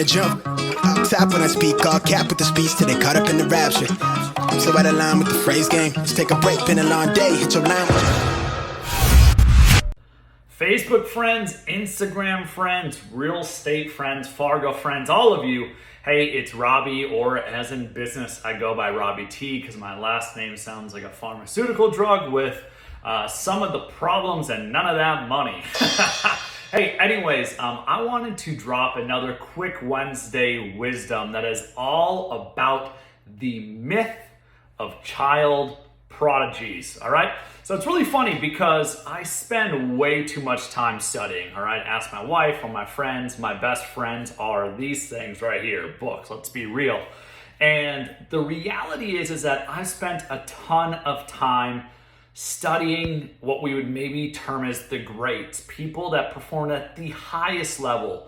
the jump. Top when I speak, all cap with the speech till they caught up in the rapture. So out of line with the phrase game. Let's take a break, been a long day, hit your line. Facebook friends, Instagram friends, real estate friends, Fargo friends, all of you. Hey, it's Robby, or as in business, I go by Robby T because my last name sounds like a pharmaceutical drug with some of the problems and none of that money. Hey, anyways, I wanted to drop another quick Wednesday wisdom that is all about the myth of child prodigies, all right? So it's really funny because I spend way too much time studying, all right? Ask my wife or my friends. My best friends are these things right here, books, let's be real. And the reality is that I spent a ton of time studying what we would maybe term as the greats, people that performed at the highest level.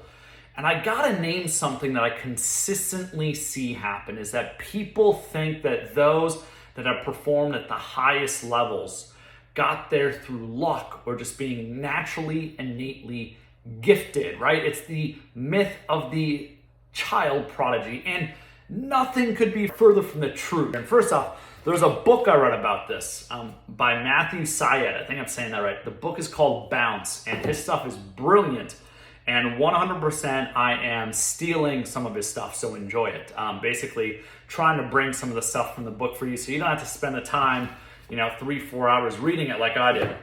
And I gotta name something that I consistently see happen is that people think that those that have performed at the highest levels got there through luck or just being naturally, innately gifted, right? It's the myth of the child prodigy, and nothing could be further from the truth. And first off, there's a book I read about this by Matthew Syed. I think I'm saying that right. The book is called Bounce, and his stuff is brilliant. And 100% I am stealing some of his stuff, so enjoy it. Basically, trying to bring some of the stuff from the book for you so you don't have to spend the time, 3-4 hours reading it like I did.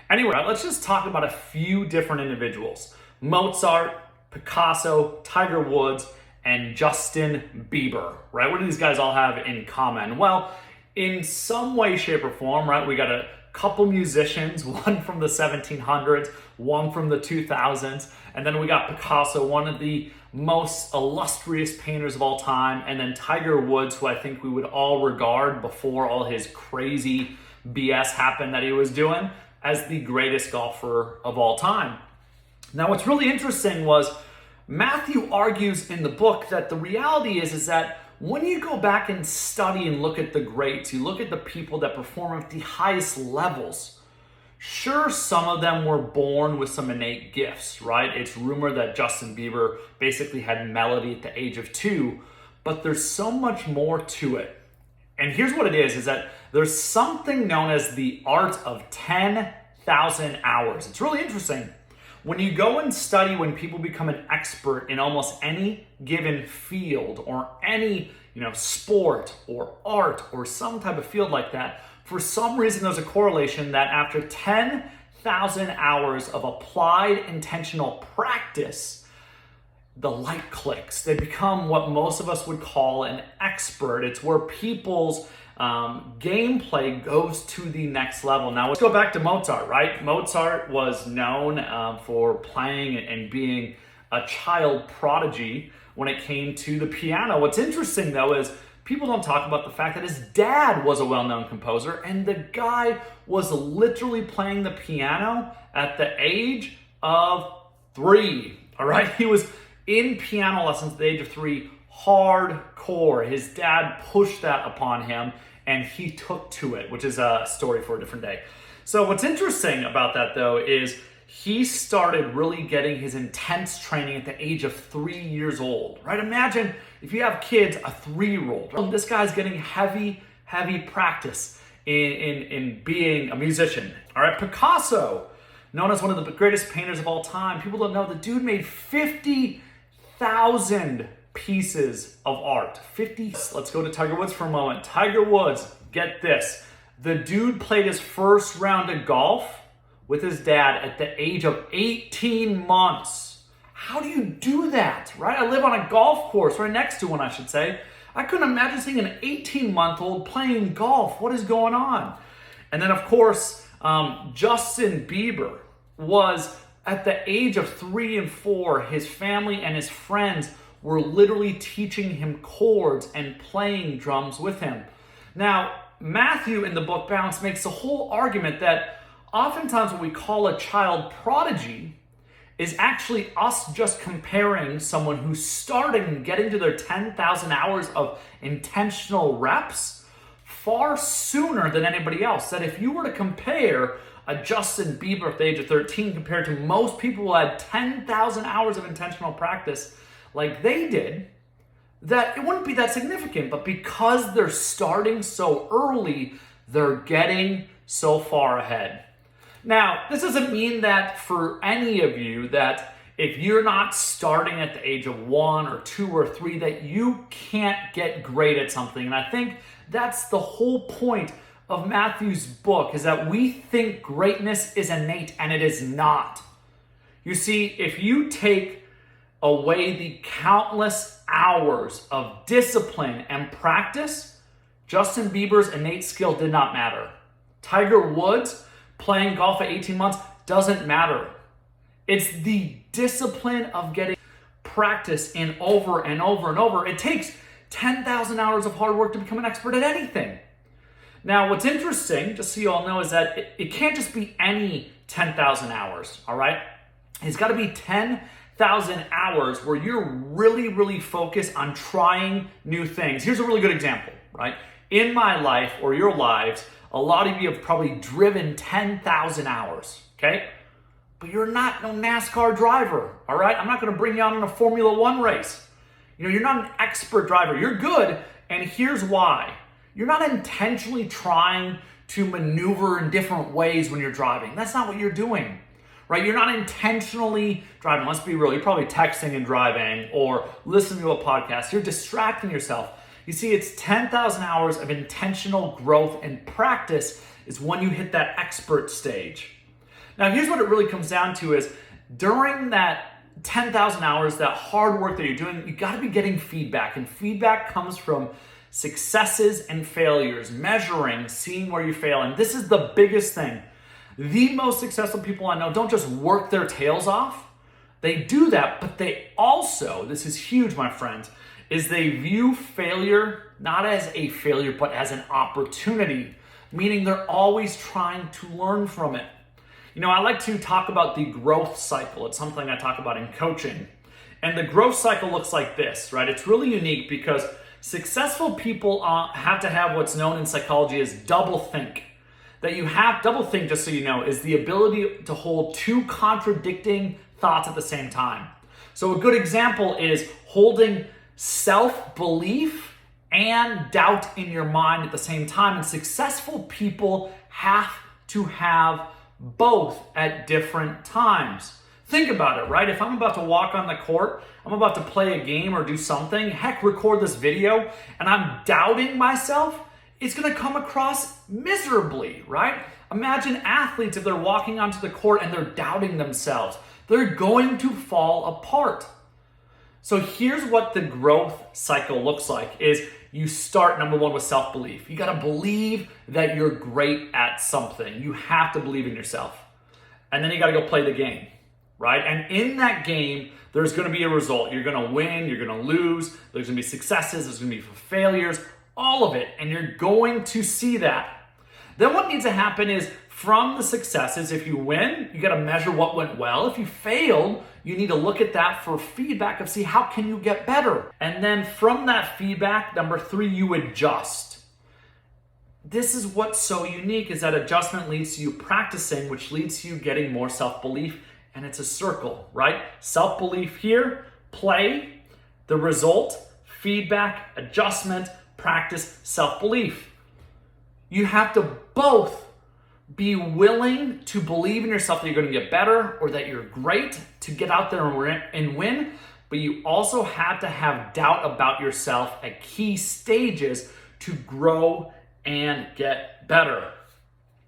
Anyway, let's just talk about a few different individuals. Mozart, Picasso, Tiger Woods, and Justin Bieber, right? What do these guys all have in common? Well, in some way, shape, or form, right, we got a couple musicians, one from the 1700s, one from the 2000s, and then we got Picasso, one of the most illustrious painters of all time, and then Tiger Woods, who I think we would all regard before all his crazy BS happened that he was doing, as the greatest golfer of all time. Now, what's really interesting was Matthew argues in the book that the reality is that when you go back and study and look at the greats, you look at the people that perform at the highest levels, sure, some of them were born with some innate gifts, right? It's rumored that Justin Bieber basically had melody at the age of 2, but there's so much more to it. And here's what it is that there's something known as the art of 10,000 hours. It's really interesting. When you go and study when people become an expert in almost any given field or any, sport or art or some type of field like that, for some reason there's a correlation that after 10,000 hours of applied intentional practice, the light clicks. They become what most of us would call an expert. It's where people's gameplay goes to the next level. Now let's go back to Mozart, right? Mozart was known for playing and being a child prodigy when it came to the piano. What's interesting though is people don't talk about the fact that his dad was a well-known composer, and the guy was literally playing the piano at the age of 3, all right? He was in piano lessons at the age of 3, hardcore. His dad pushed that upon him, and he took to it, which is a story for a different day. So what's interesting about that, though, is he started really getting his intense training at the age of 3 years old, right? Imagine if you have kids, a 3-year-old. Right? This guy's getting heavy practice in being a musician. All right, Picasso, known as one of the greatest painters of all time. People don't know the dude made 50,000 pieces of art. 50. Let's go to Tiger Woods for a moment. Tiger Woods, get this. The dude played his first round of golf with his dad at the age of 18 months. How do you do that, right? I live on a golf course, right next to one, I should say. I couldn't imagine seeing an 18-month-old playing golf. What is going on? And then, of course, Justin Bieber was at the age of 3 and 4, his family and his friends were literally teaching him chords and playing drums with him. Now, Matthew in the book Bounce makes the whole argument that oftentimes what we call a child prodigy is actually us just comparing someone who's starting and getting to their 10,000 hours of intentional reps far sooner than anybody else. That if you were to compare a Justin Bieber at the age of 13 compared to most people who had 10,000 hours of intentional practice, like they did, that it wouldn't be that significant. But because they're starting so early, they're getting so far ahead. Now, this doesn't mean that for any of you that if you're not starting at the age of 1 or 2 or 3, that you can't get great at something. And I think that's the whole point of Matthew's book, is that we think greatness is innate, and it is not. You see, if you take away the countless hours of discipline and practice, Justin Bieber's innate skill did not matter. Tiger Woods playing golf at 18 months doesn't matter. It's the discipline of getting practice in over and over and over. It takes 10,000 hours of hard work to become an expert at anything. Now, what's interesting, just so you all know, is that it can't just be any 10,000 hours, all right? It's got to be 10,000 hours where you're really, really focused on trying new things. Here's a really good example, right? In my life or your lives, a lot of you have probably driven 10,000 hours, okay? But you're not no NASCAR driver, all right? I'm not going to bring you on in a Formula One race. You know, you're not an expert driver. You're good, and here's why. You're not intentionally trying to maneuver in different ways when you're driving. That's not what you're doing, right? You're not intentionally driving. Let's be real. You're probably texting and driving or listening to a podcast. You're distracting yourself. You see, it's 10,000 hours of intentional growth and practice is when you hit that expert stage. Now, here's what it really comes down to is during that 10,000 hours, that hard work that you're doing, you got to be getting feedback. And feedback comes from successes and failures, measuring, seeing where you fail. And this is the biggest thing. The most successful people I know don't just work their tails off. They do that, but they also, this is huge, my friends, is they view failure not as a failure, but as an opportunity, meaning they're always trying to learn from it. You know, I like to talk about the growth cycle. It's something I talk about in coaching. And the growth cycle looks like this, right? It's really unique because successful people have to have what's known in psychology as double think. That you have, double think, just so you know, is the ability to hold two contradicting thoughts at the same time. So a good example is holding self-belief and doubt in your mind at the same time. And successful people have to have both at different times. Think about it, right? If I'm about to walk on the court, I'm about to play a game or do something, heck, record this video, and I'm doubting myself, it's going to come across miserably, right? Imagine athletes if they're walking onto the court and they're doubting themselves. They're going to fall apart. So here's what the growth cycle looks like is you start, number one, with self-belief. You got to believe that you're great at something. You have to believe in yourself. And then you got to go play the game, right? And in that game, there's going to be a result. You're going to win, you're going to lose, there's going to be successes, there's going to be failures, all of it. And you're going to see that. Then what needs to happen is from the successes, if you win, you got to measure what went well. If you failed, you need to look at that for feedback of see how can you get better. And then from that feedback, number 3, you adjust. This is what's so unique is that adjustment leads to you practicing, which leads to you getting more self-belief. And it's a circle, right? Self-belief here, play, the result, feedback, adjustment, practice, self-belief. You have to both be willing to believe in yourself that you're going to get better or that you're great to get out there and win, but you also have to have doubt about yourself at key stages to grow and get better.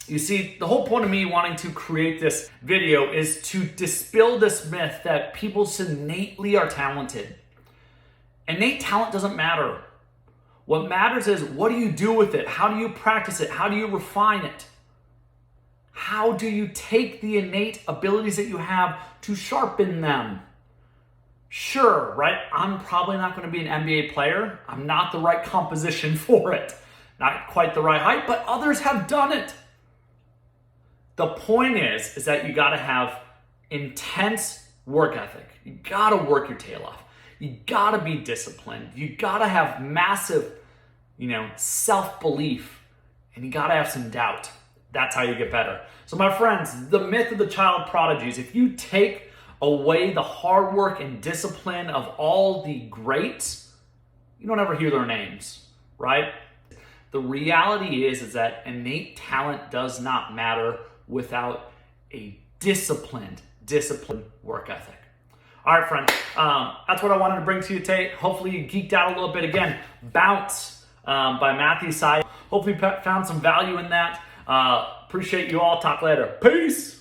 You see, the whole point of me wanting to create this video is to dispel this myth that people innately are talented. Innate talent doesn't matter. What matters is what do you do with it? How do you practice it? How do you refine it? How do you take the innate abilities that you have to sharpen them? Sure, right? I'm probably not going to be an NBA player. I'm not the right composition for it. Not quite the right height, but others have done it. The point is that you got to have intense work ethic. You got to work your tail off. You got to be disciplined. You got to have massive, self-belief, and you got to have some doubt. That's how you get better. So my friends, the myth of the child prodigies, if you take away the hard work and discipline of all the greats, you don't ever hear their names, right? The reality is that innate talent does not matter without a disciplined work ethic. All right, friend, that's what I wanted to bring to you today. Hopefully you geeked out a little bit. Again, Bounce by Matthew Sy. Hopefully you found some value in that. Appreciate you all. Talk later. Peace.